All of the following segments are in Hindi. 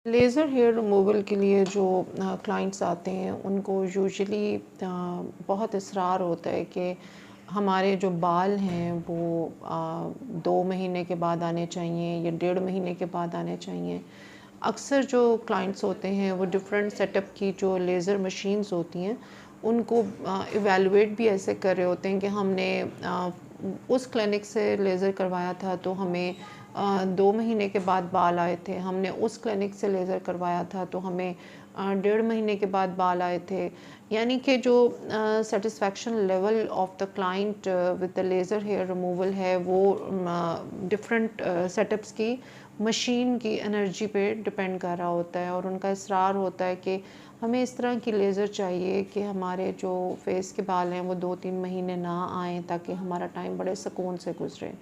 लेज़र हेयर रिमूवल के लिए जो क्लाइंट्स आते हैं उनको यूजुअली बहुत इसरार होता है कि हमारे जो बाल हैं वो 2 महीने के बाद आने चाहिए या 1.5 महीने के बाद आने चाहिए। अक्सर जो क्लाइंट्स होते हैं वो डिफरेंट सेटअप की जो लेज़र मशीन्स होती हैं उनको इवेलुएट भी ऐसे कर रहे होते हैं कि हमने उस क्लिनिक से लेज़र करवाया था तो हमें 2 महीने के बाद बाल आए थे, हमने उस क्लिनिक से लेज़र करवाया था तो हमें 1.5 महीने के बाद बाल आए थे। यानी कि जो satisfaction level of the client with the laser hair removal है वो डिफरेंट सेटअप्स की मशीन की एनर्जी पे डिपेंड कर रहा होता है और उनका इसरार होता है कि हमें इस तरह की लेज़र चाहिए कि हमारे जो फेस के बाल हैं वो 2-3 महीने ना आएँ ताकि हमारा टाइम बड़े सुकून से गुजरे।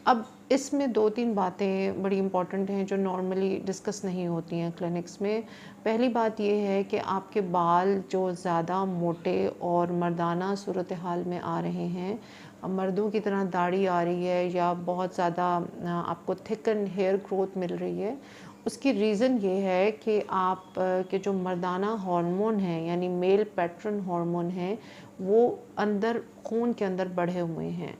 अब इसमें 2-3 बातें बड़ी इम्पॉर्टेंट हैं जो नॉर्मली डिस्कस नहीं होती हैं क्लिनिक्स में। पहली बात ये है कि आपके बाल जो ज़्यादा मोटे और मर्दाना सूरत हाल में आ रहे हैं, मर्दों की तरह दाढ़ी आ रही है या बहुत ज़्यादा आपको थिकन हेयर ग्रोथ मिल रही है, उसकी रीज़न ये है कि आप के जो मर्दाना हार्मोन हैं यानी मेल पैटर्न हार्मोन हैं, वो अंदर खून के अंदर बढ़े हुए हैं।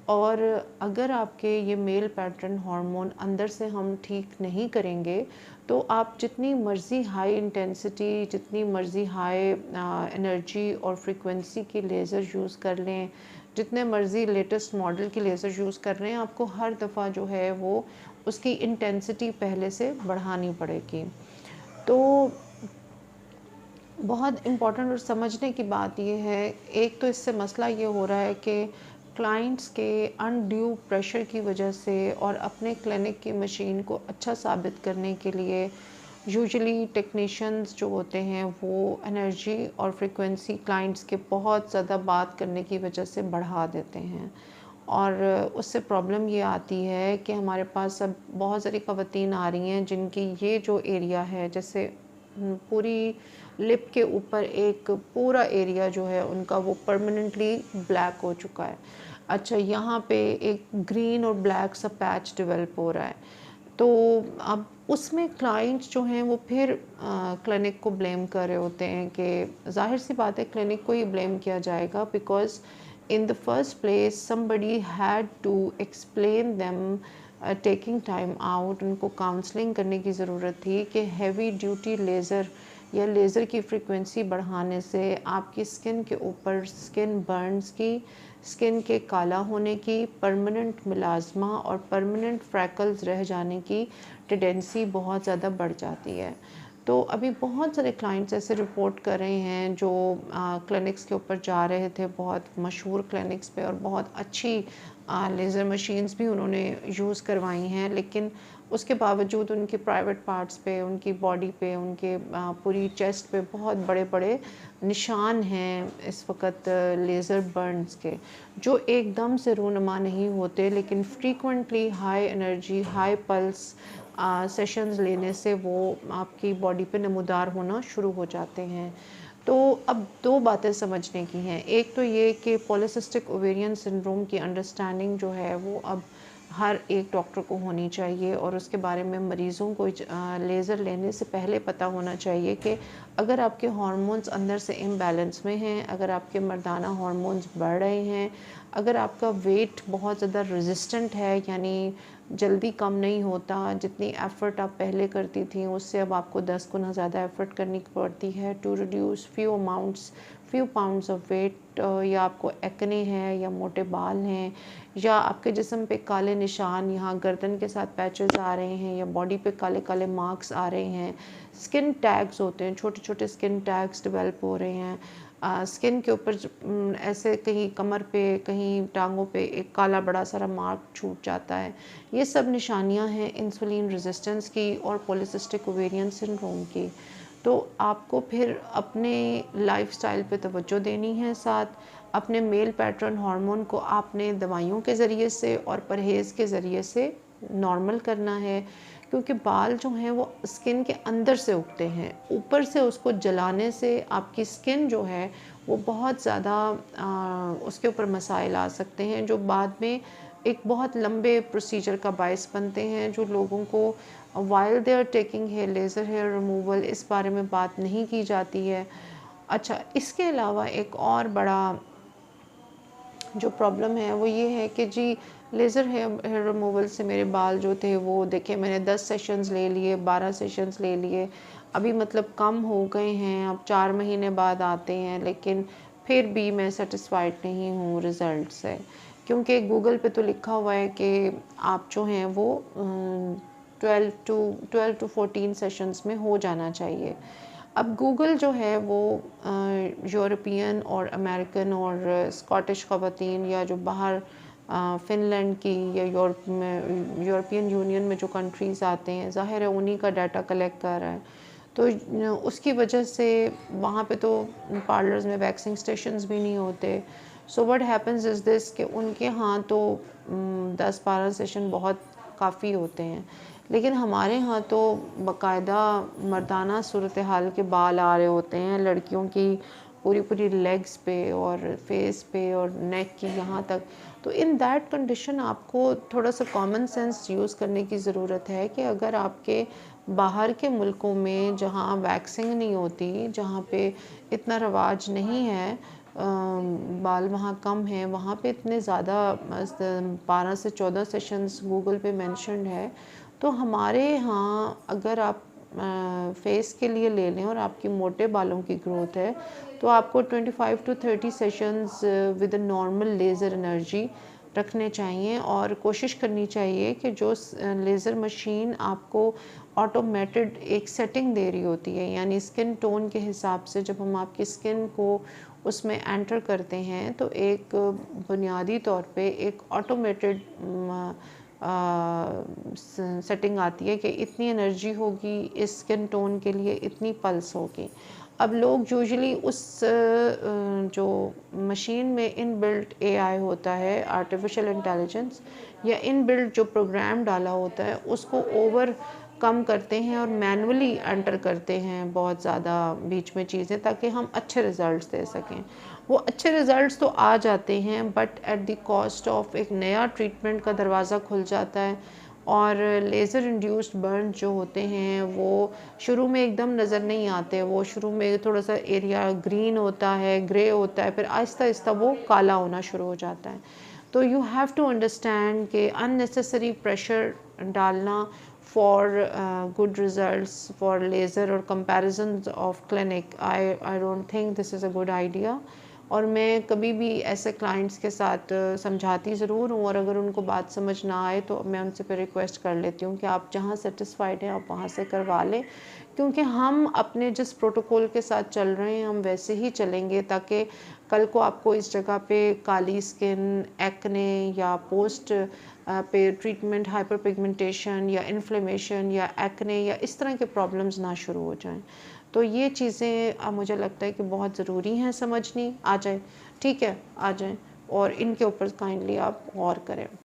और अगर आपके ये मेल पैटर्न हार्मोन अंदर से हम ठीक नहीं करेंगे तो आप जितनी मर्ज़ी हाई इंटेंसिटी, जितनी मर्ज़ी हाई एनर्जी और फ्रीक्वेंसी की लेज़र यूज़ कर लें, जितने मर्ज़ी लेटेस्ट मॉडल की लेज़र यूज़ कर रहे हैं, आपको हर दफ़ा जो है वो उसकी इंटेंसिटी पहले से बढ़ानी पड़ेगी। तो बहुत इम्पोर्टेंट और समझने की बात ये है, एक तो इससे मसला ये हो रहा है कि क्लाइंट्स के अनड्यू प्रेशर की वजह से और अपने क्लिनिक की मशीन को अच्छा साबित करने के लिए यूजुअली टेक्नीशियंस जो होते हैं वो एनर्जी और फ्रीक्वेंसी क्लाइंट्स के बहुत ज़्यादा बात करने की वजह से बढ़ा देते हैं और उससे प्रॉब्लम ये आती है कि हमारे पास अब बहुत सारी ख़वातीन आ रही हैं जिनकी ये जो एरिया है, जैसे पूरी लिप के ऊपर एक पूरा एरिया जो है उनका वो परमानेंटली ब्लैक हो चुका है। अच्छा, यहाँ पे एक ग्रीन और ब्लैक सा पैच डेवलप हो रहा है। तो अब उसमें क्लाइंट्स जो हैं वो फिर क्लिनिक को ब्लेम कर रहे होते हैं कि ज़ाहिर सी बात है क्लिनिक को ही ब्लेम किया जाएगा, because in the first place somebody had to explain them, taking time out, उनको काउंसलिंग करने की ज़रूरत थी कि हैवी ड्यूटी लेज़र या लेज़र की फ्रीक्वेंसी बढ़ाने से आपकी स्किन के ऊपर स्किन बर्न्स की, स्किन के काला होने की, परमानेंट मिलाज़मा और परमानेंट फ्रैकल्स रह जाने की टेंडेंसी बहुत ज़्यादा बढ़ जाती है। तो अभी बहुत सारे क्लाइंट्स ऐसे रिपोर्ट कर रहे हैं जो क्लिनिक्स के ऊपर जा रहे थे, बहुत मशहूर क्लिनिक्स पे, और बहुत अच्छी लेज़र मशीन्स भी उन्होंने यूज़ करवाई हैं, लेकिन उसके बावजूद उनके प्राइवेट पार्ट्स पे, उनकी बॉडी पे, उनके पूरी चेस्ट पे बहुत बड़े-बड़े निशान हैं इस वक़्त लेज़र बर्न्स के, जो एकदम से रूनुमा नहीं होते, लेकिन frequently high energy, high pulse sessions लेने से वो आपकी बॉडी पे नमूदार होना शुरू हो जाते हैं। तो अब 2 बातें समझने की हैं। एक तो ये कि पॉलीसिस्टिक ओवेरियन सिंड्रोम की अंडरस्टैंडिंग जो है वो अब हर एक डॉक्टर को होनी चाहिए और उसके बारे में मरीज़ों को लेज़र लेने से पहले पता होना चाहिए कि अगर आपके हार्मोन्स अंदर से इम्बैलेंस में हैं, अगर आपके मर्दाना हार्मोन्स बढ़ रहे हैं, अगर आपका वेट बहुत ज़्यादा रेजिस्टेंट है, यानी जल्दी कम नहीं होता, जितनी एफ़र्ट आप पहले करती थी उससे अब आपको 10 गुना ज़्यादा एफ़र्ट करनी पड़ती है to reduce few pounds of weight, या आपको एक्ने है या मोटे बाल हैं या आपके जिस्म पे काले निशान, यहाँ गर्दन के साथ पैचेस आ रहे हैं या बॉडी पे काले काले मार्क्स आ रहे हैं, स्किन टैग्स होते हैं, छोटे छोटे स्किन टैग्स डेवलप हो रहे हैं, स्किन के ऊपर ऐसे कहीं कमर पे, कहीं टांगों पे एक काला बड़ा सारा मार्क छूट जाता है। ये सब निशानियां हैं इंसुलिन रेजिस्टेंस की और पॉलीसिस्टिक ओवेरियन सिंड्रोम की। तो आपको फिर अपने लाइफस्टाइल पे तवज्जो देनी है, साथ अपने मेल पैटर्न हार्मोन को आपने दवाइयों के ज़रिए से और परहेज़ के ज़रिए से नॉर्मल करना है, क्योंकि बाल जो हैं वो स्किन के अंदर से उगते हैं, ऊपर से उसको जलाने से आपकी स्किन जो है वो बहुत ज़्यादा उसके ऊपर मसाइल आ सकते हैं जो बाद में एक बहुत लंबे प्रोसीजर का बायस बनते हैं, जो लोगों को while they are taking hair laser hair removal इस बारे में बात नहीं की जाती है। अच्छा, इसके अलावा एक और बड़ा जो प्रॉब्लम है वो ये है कि जी लेज़र हेयर रिमूवल से मेरे बाल जो थे वो देखिए मैंने 10 सेशंस ले लिए, 12 सेशंस ले लिए, अभी मतलब कम हो गए हैं, अब 4 महीने बाद आते हैं, लेकिन फिर भी मैं सेटिस्फाइड नहीं हूँ रिज़ल्ट से, क्योंकि गूगल पे तो लिखा हुआ है कि आप जो हैं वो 12 to 14 सेशंस में हो जाना चाहिए। अब गूगल जो है वो यूरोपियन और अमेरिकन और स्कॉटिश ख़वातीन या जो बाहर फ़िनलैंड की या यूरोपियन यूनियन में जो कंट्रीज़ आते हैं, ज़ाहिर है उन्हीं का डाटा कलेक्ट कर रहा है। तो उसकी वजह से वहाँ पे तो पार्लर्स में वैक्सिंग स्टेशंस भी नहीं होते। So what happens is this कि उनके यहाँ तो 10-12 सेशन बहुत काफ़ी होते हैं, लेकिन हमारे यहाँ तो बाकायदा मर्दाना सूरत हाल के बाल आ रहे होते हैं लड़कियों की, पूरी पूरी लेग्स पे और फेस पे और नेक की यहाँ तक। तो इन दैट कंडीशन आपको थोड़ा सा कॉमन सेंस यूज़ करने की ज़रूरत है कि अगर आपके बाहर के मुल्कों में जहाँ वैक्सिंग नहीं होती, जहाँ पे इतना रवाज नहीं है, बाल वहाँ कम हैं, वहाँ पे इतने ज़्यादा 12 से 14 सेशंस गूगल पे मेंशन्ड है। तो हमारे यहाँ अगर आप फेस के लिए ले लें और आपकी मोटे बालों की ग्रोथ है तो आपको 25 to 30 sessions with normal laser energy रखने चाहिए, और कोशिश करनी चाहिए कि जो लेज़र मशीन आपको ऑटोमेटेड एक सेटिंग दे रही होती है, यानी स्किन टोन के हिसाब से जब हम आपकी स्किन को उसमें एंटर करते हैं तो एक बुनियादी तौर पे एक ऑटोमेटेड सेटिंग आती है कि इतनी एनर्जी होगी इस स्किन टोन के लिए, इतनी पल्स होगी। अब लोग यूजुअली उस जो मशीन में इनबिल्ट एआई होता है, आर्टिफिशियल इंटेलिजेंस, या इनबिल्ट जो प्रोग्राम डाला होता है उसको ओवर कम करते हैं और मैनुअली एंटर करते हैं बहुत ज़्यादा बीच में चीज़ें, ताकि हम अच्छे रिज़ल्ट्स दे सकें। वो अच्छे रिज़ल्ट्स तो आ जाते हैं but at the cost of एक नया ट्रीटमेंट का दरवाज़ा खुल जाता है। और लेज़र इंड्यूस्ड बर्न जो होते हैं वो शुरू में एकदम नज़र नहीं आते, वो शुरू में थोड़ा सा एरिया ग्रीन होता है, ग्रे होता है, फिर आहिस्ता आहिस्ता वो काला होना शुरू हो जाता है। तो यू हैव टू अंडरस्टैंड कि अननेसेसरी प्रेशर डालना for good results for laser और comparison of clinic, I don't think this is a good idea. और मैं कभी भी ऐसे क्लाइंट्स के साथ समझाती ज़रूर हूँ, और अगर उनको बात समझ ना आए तो मैं उनसे फिर रिक्वेस्ट कर लेती हूँ कि आप जहाँ सेटिस्फाइड हैं आप वहाँ से करवा लें, क्योंकि हम अपने जिस प्रोटोकॉल के साथ चल रहे हैं हम वैसे ही चलेंगे, ताकि कल को आपको इस जगह पे काली स्किन, एक्ने या पोस्ट पे ट्रीटमेंट हाइपर पिगमेंटेशन या इन्फ्लेमेशन या एक्ने या इस तरह के प्रॉब्लम्स ना शुरू हो जाएं। तो ये चीज़ें मुझे लगता है कि बहुत ज़रूरी हैं समझनी। आ जाए, ठीक है, आ जाएं और इनके ऊपर काइंडली आप गौर करें।